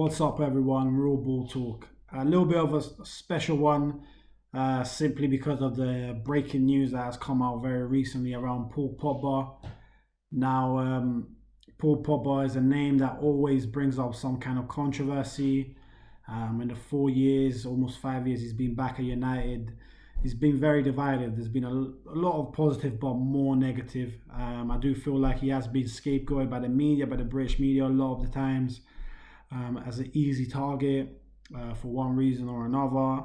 What's up, everyone? Real Ball Talk. A little bit of a special one, simply because of the breaking news that has come out very recently around Paul Pogba. Now, Paul Pogba is a name that always brings up some kind of controversy. In the 4 years, almost 5 years, he's been back at United. He's been very divided. There's been a lot of positive, but more negative. I do feel like he has been scapegoated by the media, by the British media, a lot of the times, as an easy target for one reason or another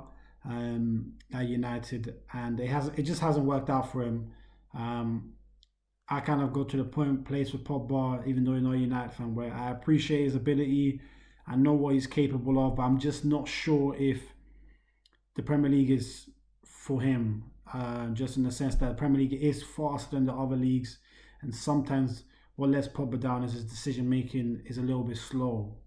at United, and it just hasn't worked out for him. I kind of go to the place with Pogba, even though you're not a United fan, where I appreciate his ability, I know what he's capable of, but I'm just not sure if the Premier League is for him. Just in the sense that the Premier League is faster than the other leagues, and sometimes what lets Pogba down is his decision making is a little bit slow.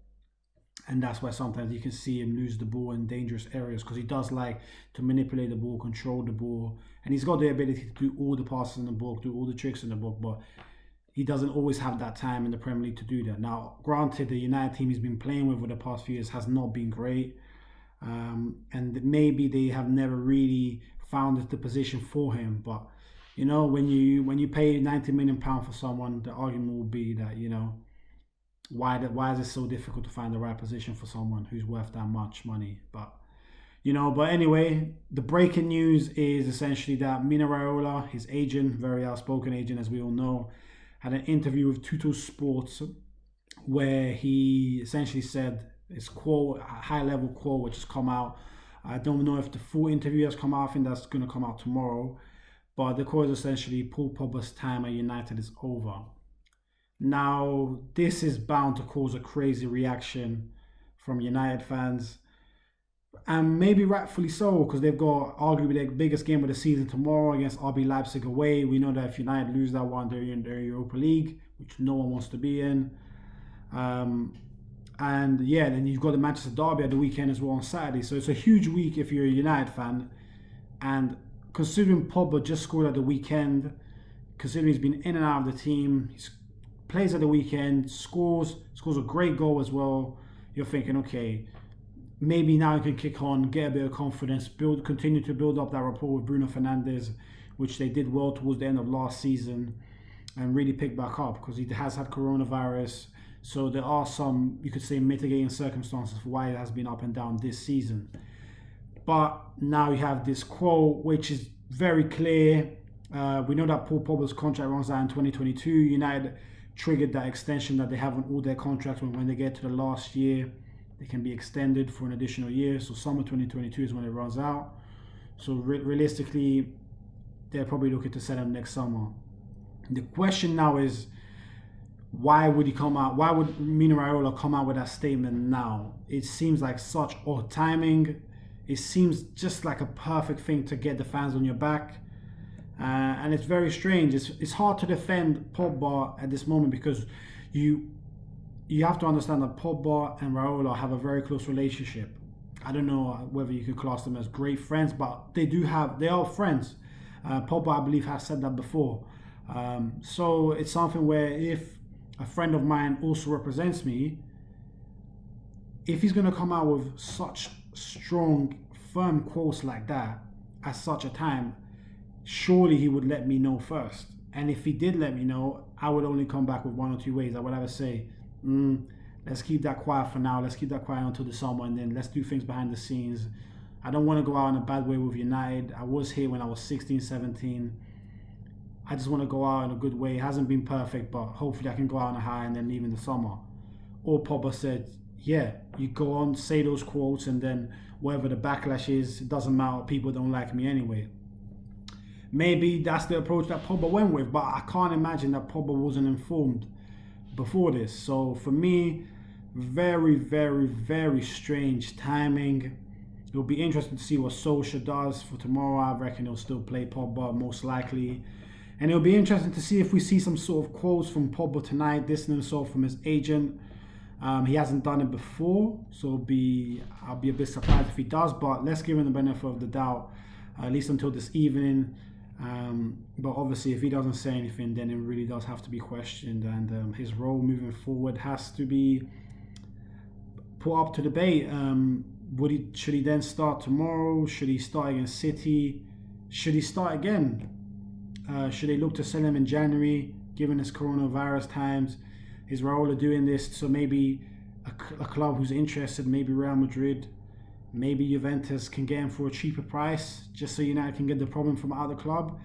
And that's why sometimes you can see him lose the ball in dangerous areas, because he does like to manipulate the ball, control the ball, and he's got the ability to do all the passes in the book, do all the tricks in the book, but he doesn't always have that time in the Premier League to do that. Now, granted, the United team he's been playing with for the past few years has not been great, and maybe they have never really found the position for him. But you know, when you pay £90 million for someone, the argument will be that, you know, why is it so difficult to find the right position for someone who's worth that much money? But anyway, the breaking news is essentially that Mino Raiola, his agent, very outspoken agent as we all know, had an interview with Tutto Sports where he essentially said his quote, a high level quote, which has come out. I don't know if the full interview has come out. I think that's going to come out tomorrow. But the quote is essentially, Paul Pogba's time at United is over. Now, this is bound to cause a crazy reaction from United fans, and maybe rightfully so, because they've got arguably their biggest game of the season tomorrow against RB Leipzig away. We know that if United lose that one, they're in their Europa League, which no one wants to be in. And yeah, then you've got the Manchester Derby at the weekend as well on Saturday. So it's a huge week if you're a United fan. And considering Pogba just scored at the weekend, considering he's been in and out of the team, he's plays at the weekend, scores a great goal as well, you're thinking, okay, maybe now he can kick on, get a bit of confidence, continue to build up that rapport with Bruno Fernandes, which they did well towards the end of last season, and really pick back up, because he has had coronavirus. So there are some, you could say, mitigating circumstances for why it has been up and down this season. But now you have this quote, which is very clear. We know that Paul Pogba's contract runs out in 2022. United triggered that extension that they have on all their contracts when they get to the last year. They can be extended for an additional year. So summer 2022 is when it runs out. So realistically, they're probably looking to sell him next summer. The question now is, why would he come out? Why would Mino Raiola come out with that statement now? It seems like such odd timing. It seems just like a perfect thing to get the fans on your back. And it's very strange. It's hard to defend Pogba at this moment, because you have to understand that Pogba and Raiola have a very close relationship. I don't know whether you could class them as great friends, but they are friends. Pogba, I believe, has said that before. So it's something where if a friend of mine also represents me, if he's going to come out with such strong, firm quotes like that at such a time, surely he would let me know first. And if he did let me know, I would only come back with one or two ways. I would either say, let's keep that quiet for now. Let's keep that quiet until the summer, and then let's do things behind the scenes. I don't want to go out in a bad way with United. I was here when I was 16, 17. I just want to go out in a good way. It hasn't been perfect, but hopefully I can go out on a high and then leave in the summer. Or Pogba said, yeah, you go on, say those quotes, and then whatever the backlash is, it doesn't matter. People don't like me anyway. Maybe that's the approach that Pogba went with, but I can't imagine that Pogba wasn't informed before this. So for me, very, very, very strange timing. It'll be interesting to see what Solskjaer does for tomorrow. I reckon he'll still play Pogba, most likely. And it'll be interesting to see if we see some sort of quotes from Pogba tonight, distancing himself from his agent. He hasn't done it before, so I'll be a bit surprised if he does, but let's give him the benefit of the doubt, at least until this evening. But obviously, if he doesn't say anything, then it really does have to be questioned, and his role moving forward has to be put up to debate. Should he then start tomorrow? Should he start against City? Should he start again? Should they look to sell him in January, given his coronavirus times? Is Raiola doing this so maybe a club who's interested, maybe Real Madrid, maybe Juventus can get him for a cheaper price, just so United can get the problem from out of the club?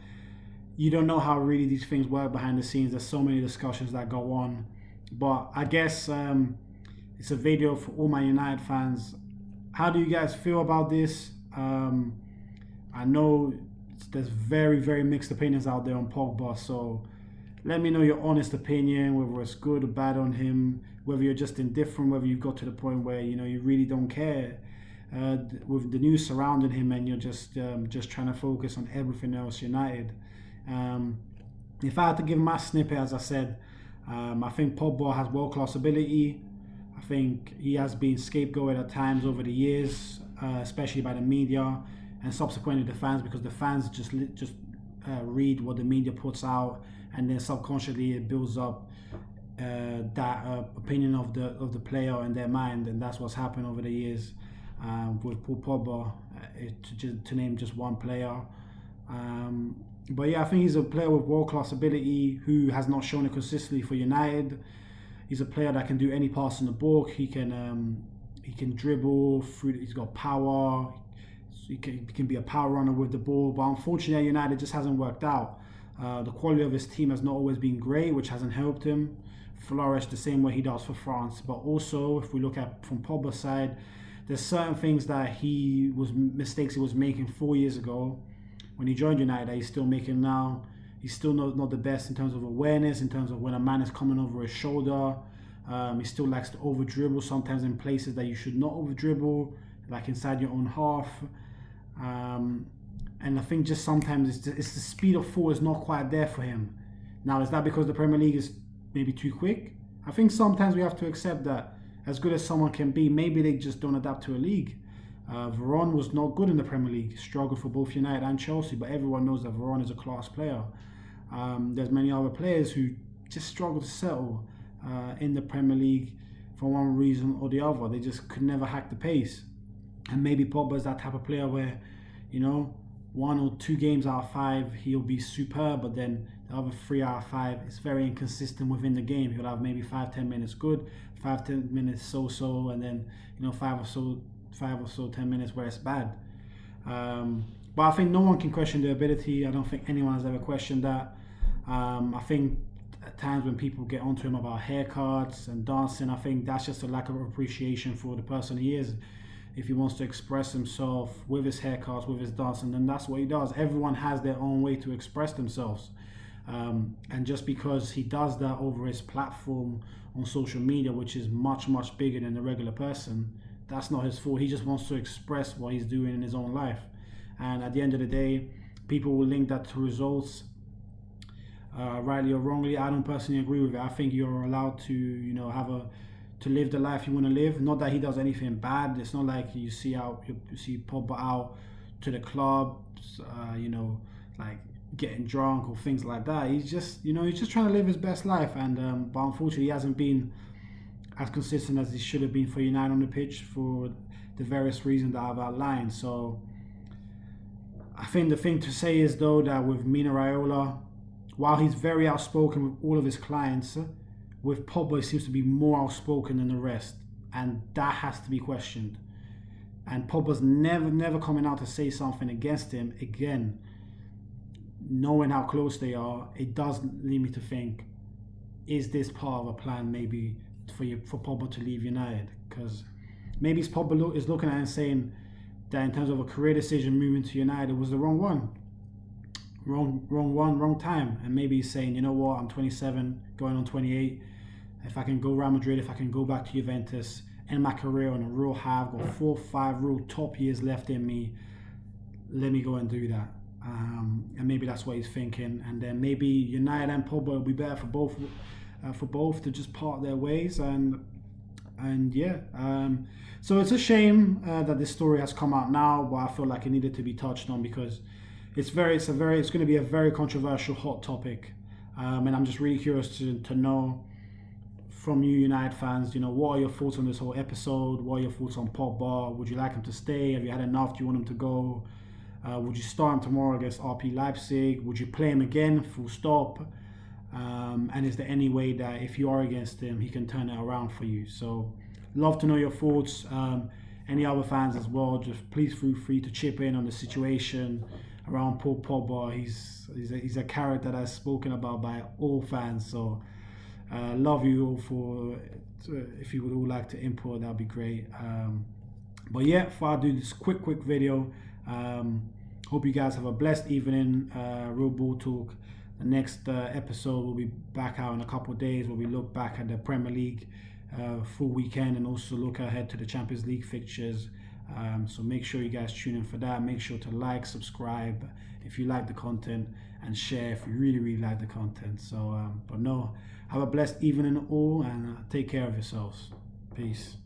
You don't know how really these things work behind the scenes. There's so many discussions that go on. But I guess it's a video for all my United fans. How do you guys feel about this? I know there's very, very mixed opinions out there on Pogba, so let me know your honest opinion, whether it's good or bad on him, whether you're just indifferent, whether you've got to the point where you really don't care with the news surrounding him, and you're just trying to focus on everything else United. If I had to give my snippet, as I said, I think Pogba has world-class ability. I think he has been scapegoated at times over the years, especially by the media and subsequently the fans, because the fans just read what the media puts out, and then subconsciously it builds up that opinion of the player in their mind, and that's what's happened over the years with Paul Pogba, to name just one player. But yeah, I think he's a player with world-class ability who has not shown it consistently for United. He's a player that can do any pass in the book. He can dribble through. He's got power. He can be a power runner with the ball. But unfortunately, United just hasn't worked out. The quality of his team has not always been great, which hasn't helped him flourish the same way he does for France. But also, if we look at from Pogba's side, there's certain things that mistakes he was making 4 years ago when he joined United that he's still making now. He's still not the best in terms of awareness, in terms of when a man is coming over his shoulder. He still likes to over dribble sometimes in places that you should not over dribble, like inside your own half. And I think just sometimes it's the speed of thought is not quite there for him. Now, is that because the Premier League is maybe too quick? I think sometimes we have to accept that as good as someone can be, maybe they just don't adapt to a league. Varane was not good in the Premier League, struggled for both United and Chelsea, but everyone knows that Varane is a class player. There's many other players who just struggle to settle in the Premier League for one reason or the other. They just could never hack the pace. And maybe Pogba is that type of player where, 1 or 2 games out of 5 he'll be superb, but then the other 3 out of 5 is very inconsistent within the game. He'll have maybe 5-10 minutes good, 5-10 minutes so, and then 5 or so 10 minutes where it's bad. But I think no one can question their ability. I don't think anyone has ever questioned that. I think at times when people get onto him about haircuts and dancing, I think that's just a lack of appreciation for the person he is. If he wants to express himself with his haircuts, with his dancing, then that's what he does. Everyone has their own way to express themselves. And just because he does that over his platform on social media, which is much, much bigger than the regular person, that's not his fault. He just wants to express what he's doing in his own life. And at the end of the day, people will link that to results, rightly or wrongly. I don't personally agree with it. I think you're allowed to, to live the life you want to live. Not that he does anything bad. It's not like you see Pogba out to the club, like getting drunk or things like that. He's just trying to live his best life. And but unfortunately, he hasn't been as consistent as he should have been for United on the pitch for the various reasons that I've outlined. So I think the thing to say is, though, that with Mino Raiola, while he's very outspoken with all of his clients, with Pogba he seems to be more outspoken than the rest, and that has to be questioned. And Pogba's never coming out to say something against him. Again, knowing how close they are, it does lead me to think, is this part of a plan maybe for Pogba to leave United? Because maybe Pogba is looking at it and saying that in terms of a career decision, moving to United was the wrong one. Wrong time. And maybe he's saying, you know what, I'm 27, going on 28. If I can go Real Madrid, if I can go back to Juventus, end my career on a real high, I've got 4 or 5 real top years left in me, let me go and do that. And maybe that's what he's thinking. And then maybe United and Pogba will be better for both to just part their ways. And yeah, so it's a shame that this story has come out now, but I feel like it needed to be touched on because it's going to be a very controversial, hot topic, and I'm just really curious to know from you United fans. You know, what are your thoughts on this whole episode? What are your thoughts on Pogba? Would you like him to stay? Have you had enough? Do you want him to go? Would you start him tomorrow against RP Leipzig? Would you play him again, full stop? And is there any way that if you are against him, he can turn it around for you? So love to know your thoughts. Any other fans as well, just please feel free to chip in on the situation around Paul Pogba. He's a character that's spoken about by all fans. So love you all if you would all like to input, that'd be great. But yeah, before I do this quick video, hope you guys have a blessed evening. Real Ball Talk. The next episode will be back out in a couple of days, where we look back at the Premier League full weekend and also look ahead to the Champions League fixtures. So make sure you guys tune in for that. Make sure to like, subscribe if you like the content, and share if you really like the content. So but no, have a blessed evening all, and take care of yourselves. Peace.